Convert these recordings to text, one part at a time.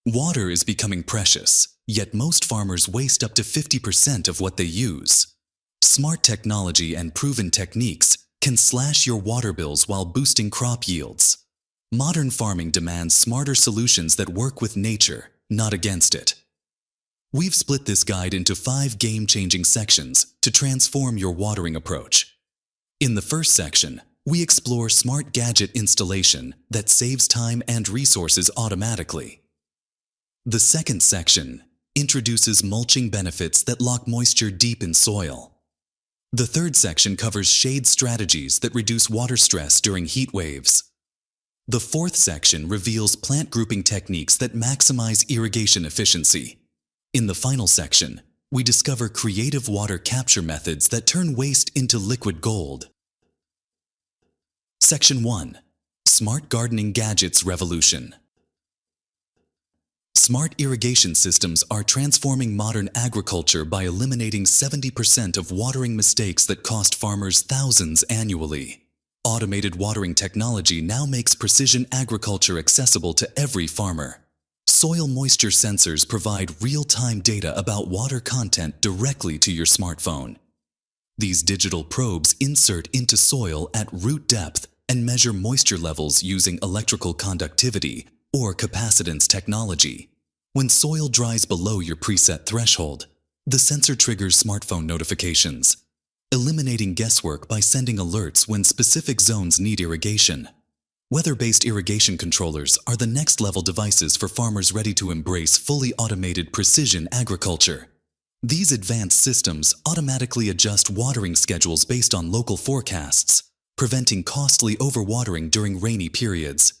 Water is becoming precious, yet most farmers waste up to 50% of what they use. Smart technology and proven techniques can slash your water bills while boosting crop yields. Modern farming demands smarter solutions that work with nature, not against it. We've split this guide into 5 game-changing sections to transform your watering approach. In the first section, we explore smart gadget installation that saves time and resources automatically. The second section introduces mulching benefits that lock moisture deep in soil. The third section covers shade strategies that reduce water stress during heat waves. The fourth section reveals plant grouping techniques that maximize irrigation efficiency. In the final section, we discover creative water capture methods that turn waste into liquid gold. Section 1. Smart Gardening Gadgets Revolution. Smart irrigation systems are transforming modern agriculture by eliminating 70% of watering mistakes that cost farmers thousands annually. Automated watering technology now makes precision agriculture accessible to every farmer. Soil moisture sensors provide real-time data about water content directly to your smartphone. These digital probes insert into soil at root depth and measure moisture levels using electrical conductivity or capacitance technology. When soil dries below your preset threshold, the sensor triggers smartphone notifications, eliminating guesswork by sending alerts when specific zones need irrigation. Weather-based irrigation controllers are the next-level devices for farmers ready to embrace fully automated precision agriculture. These advanced systems automatically adjust watering schedules based on local forecasts, preventing costly overwatering during rainy periods.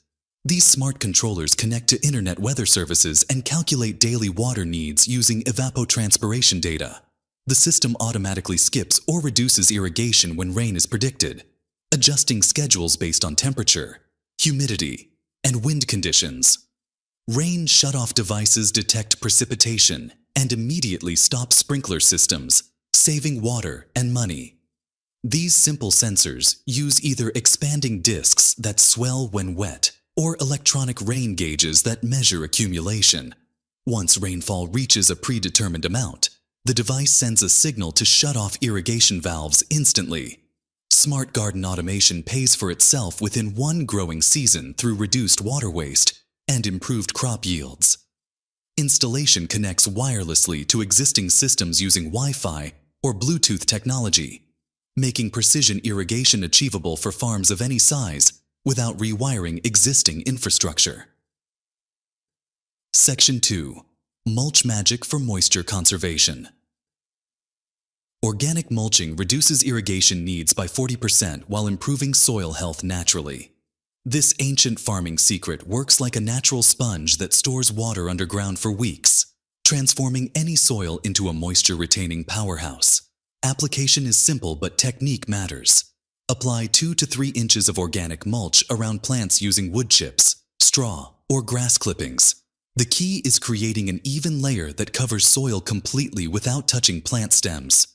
These smart controllers connect to internet weather services and calculate daily water needs using evapotranspiration data. The system automatically skips or reduces irrigation when rain is predicted, adjusting schedules based on temperature, humidity, and wind conditions. Rain shutoff devices detect precipitation and immediately stop sprinkler systems, saving water and money. These simple sensors use either expanding discs that swell when wet or electronic rain gauges that measure accumulation. Once rainfall reaches a predetermined amount, the device sends a signal to shut off irrigation valves instantly. Smart garden automation pays for itself within one growing season through reduced water waste and improved crop yields. Installation connects wirelessly to existing systems using Wi-Fi or Bluetooth technology, making precision irrigation achievable for farms of any size without rewiring existing infrastructure. Section 2. Mulch Magic for Moisture Conservation. Organic mulching reduces irrigation needs by 40% while improving soil health naturally. This ancient farming secret works like a natural sponge that stores water underground for weeks, transforming any soil into a moisture-retaining powerhouse. Application is simple, but technique matters. Apply 2 to 3 inches of organic mulch around plants using wood chips, straw, or grass clippings. The key is creating an even layer that covers soil completely without touching plant stems.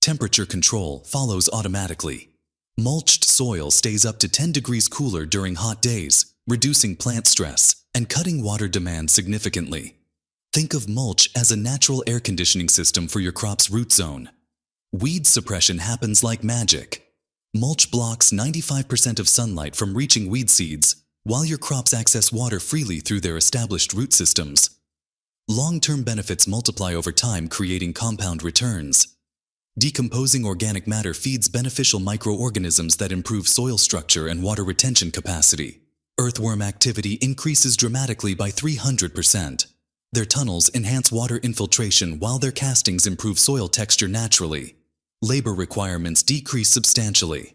Temperature control follows automatically. Mulched soil stays up to 10 degrees cooler during hot days, reducing plant stress and cutting water demand significantly. Think of mulch as a natural air conditioning system for your crop's root zone. Weed suppression happens like magic. Mulch blocks 95% of sunlight from reaching weed seeds, while your crops access water freely through their established root systems. Long-term benefits multiply over time, creating compound returns. Decomposing organic matter feeds beneficial microorganisms that improve soil structure and water retention capacity. Earthworm activity increases dramatically by 300%. Their tunnels enhance water infiltration while their castings improve soil texture naturally. Labor requirements decrease substantially.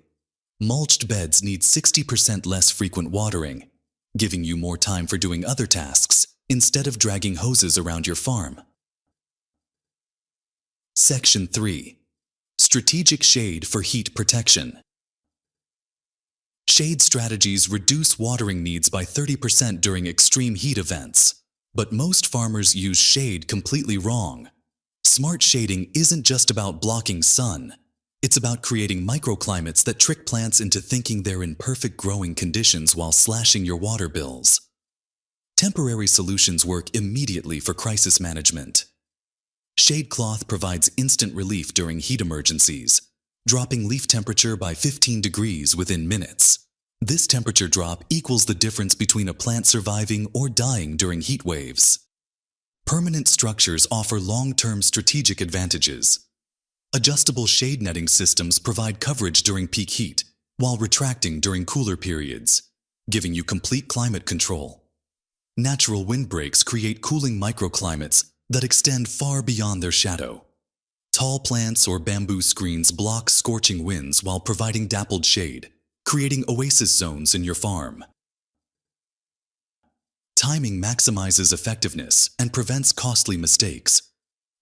Mulched beds need 60% less frequent watering, giving you more time for doing other tasks instead of dragging hoses around your farm. Section 3. Strategic shade for heat protection. Shade strategies reduce watering needs by 30% during extreme heat events. But most farmers use shade completely wrong. Smart shading isn't just about blocking sun. It's about creating microclimates that trick plants into thinking they're in perfect growing conditions while slashing your water bills. Temporary solutions work immediately for crisis management. Shade cloth provides instant relief during heat emergencies, dropping leaf temperature by 15 degrees within minutes. This temperature drop equals the difference between a plant surviving or dying during heat waves. Permanent structures offer long-term strategic advantages. Adjustable shade netting systems provide coverage during peak heat, while retracting during cooler periods, giving you complete climate control. Natural windbreaks create cooling microclimates that extend far beyond their shadow. Tall plants or bamboo screens block scorching winds while providing dappled shade, creating oasis zones in your farm. Timing maximizes effectiveness and prevents costly mistakes.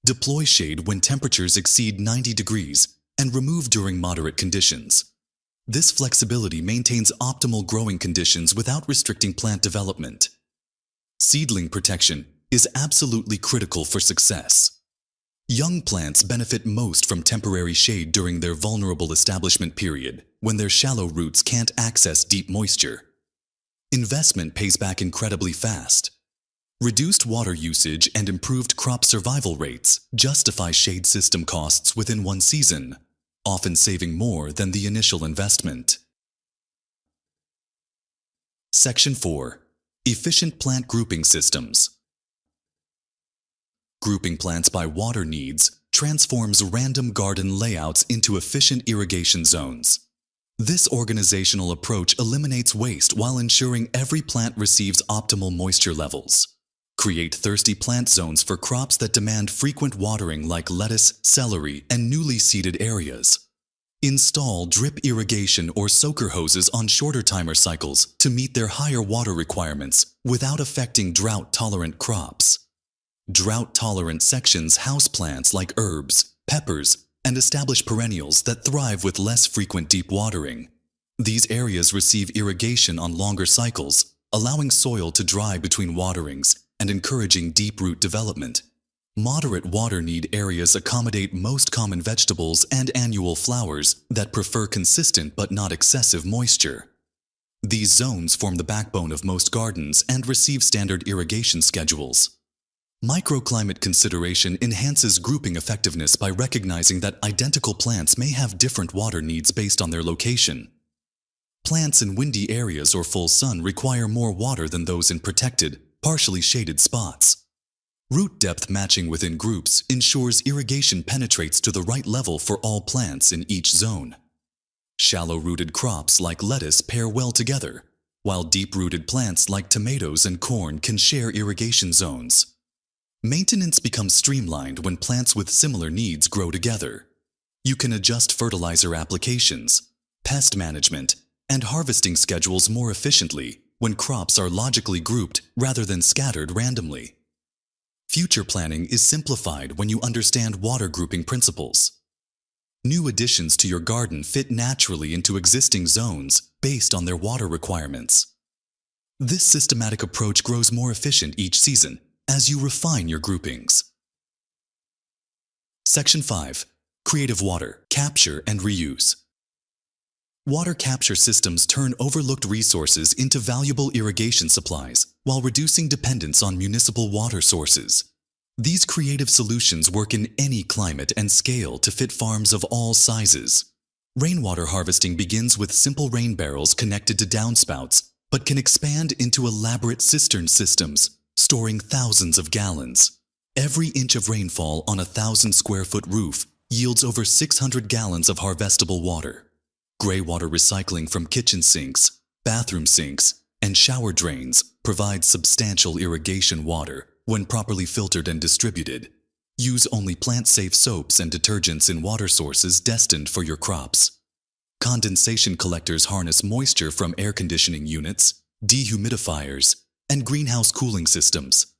Deploy shade when temperatures exceed 90 degrees and remove during moderate conditions. This flexibility maintains optimal growing conditions without restricting plant development. Seedling protection is absolutely critical for success. Young plants benefit most from temporary shade during their vulnerable establishment period, when their shallow roots can't access deep moisture. Investment pays back incredibly fast. Reduced water usage and improved crop survival rates justify shade system costs within one season, often saving more than the initial investment. Section 4. Efficient plant grouping systems. Grouping plants by water needs transforms random garden layouts into efficient irrigation zones. This organizational approach eliminates waste while ensuring every plant receives optimal moisture levels. Create thirsty plant zones for crops that demand frequent watering like lettuce, celery, and newly seeded areas. Install drip irrigation or soaker hoses on shorter timer cycles to meet their higher water requirements without affecting drought-tolerant crops. Drought-tolerant sections house plants like herbs, peppers, and establish perennials that thrive with less frequent deep watering. These areas receive irrigation on longer cycles, allowing soil to dry between waterings and encouraging deep root development. Moderate water need areas accommodate most common vegetables and annual flowers that prefer consistent but not excessive moisture. These zones form the backbone of most gardens and receive standard irrigation schedules. Microclimate consideration enhances grouping effectiveness by recognizing that identical plants may have different water needs based on their location. Plants in windy areas or full sun require more water than those in protected, partially shaded spots. Root depth matching within groups ensures irrigation penetrates to the right level for all plants in each zone. Shallow-rooted crops like lettuce pair well together, while deep-rooted plants like tomatoes and corn can share irrigation zones. Maintenance becomes streamlined when plants with similar needs grow together. You can adjust fertilizer applications, pest management, and harvesting schedules more efficiently when crops are logically grouped rather than scattered randomly. Future planning is simplified when you understand water grouping principles. New additions to your garden fit naturally into existing zones based on their water requirements. This systematic approach grows more efficient each season as you refine your groupings. Section 5. Creative water, capture and reuse. Water capture systems turn overlooked resources into valuable irrigation supplies while reducing dependence on municipal water sources. These creative solutions work in any climate and scale to fit farms of all sizes. Rainwater harvesting begins with simple rain barrels connected to downspouts, but can expand into elaborate cistern systems, storing thousands of gallons. Every inch of rainfall on a 1,000-square-foot roof yields over 600 gallons of harvestable water. Gray water recycling from kitchen sinks, bathroom sinks, and shower drains provides substantial irrigation water when properly filtered and distributed. Use only plant-safe soaps and detergents in water sources destined for your crops. Condensation collectors harness moisture from air conditioning units, dehumidifiers, and greenhouse cooling systems.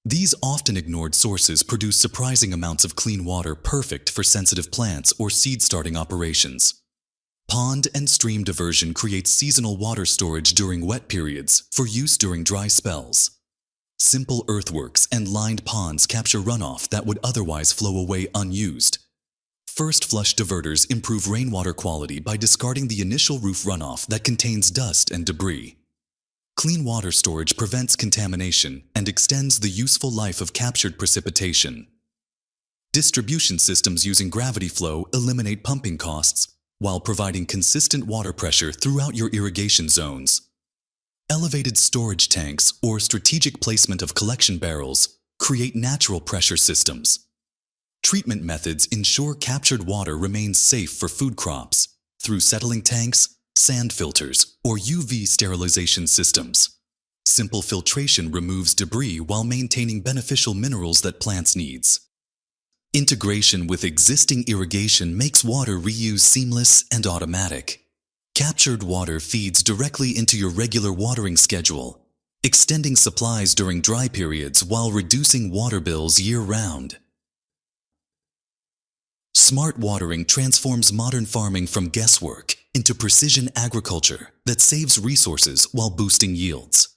These often ignored sources produce surprising amounts of clean water perfect for sensitive plants or seed-starting operations. Pond and stream diversion creates seasonal water storage during wet periods for use during dry spells. Simple earthworks and lined ponds capture runoff that would otherwise flow away unused. First flush diverters improve rainwater quality by discarding the initial roof runoff that contains dust and debris. Clean water storage prevents contamination and extends the useful life of captured precipitation. Distribution systems using gravity flow eliminate pumping costs while providing consistent water pressure throughout your irrigation zones. Elevated storage tanks or strategic placement of collection barrels create natural pressure systems. Treatment methods ensure captured water remains safe for food crops through settling tanks, sand filters, or UV sterilization systems. Simple filtration removes debris while maintaining beneficial minerals that plants need. Integration with existing irrigation makes water reuse seamless and automatic. Captured water feeds directly into your regular watering schedule, extending supplies during dry periods while reducing water bills year-round. Smart watering transforms modern farming from guesswork into precision agriculture that saves resources while boosting yields.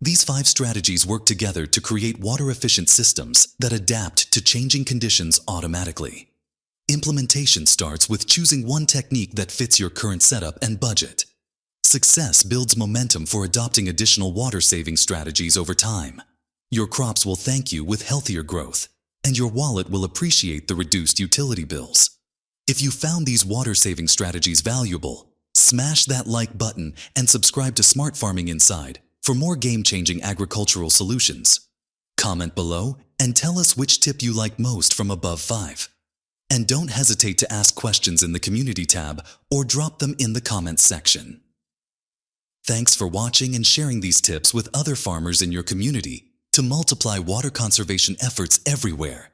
These 5 strategies work together to create water-efficient systems that adapt to changing conditions automatically. Implementation starts with choosing one technique that fits your current setup and budget. Success builds momentum for adopting additional water-saving strategies over time. Your crops will thank you with healthier growth, and your wallet will appreciate the reduced utility bills. If you found these water-saving strategies valuable, smash that like button and subscribe to Smart Farming Inside for more game-changing agricultural solutions. Comment below and tell us which tip you like most from above 5. And don't hesitate to ask questions in the Community tab or drop them in the comments section. Thanks for watching and sharing these tips with other farmers in your community to multiply water conservation efforts everywhere.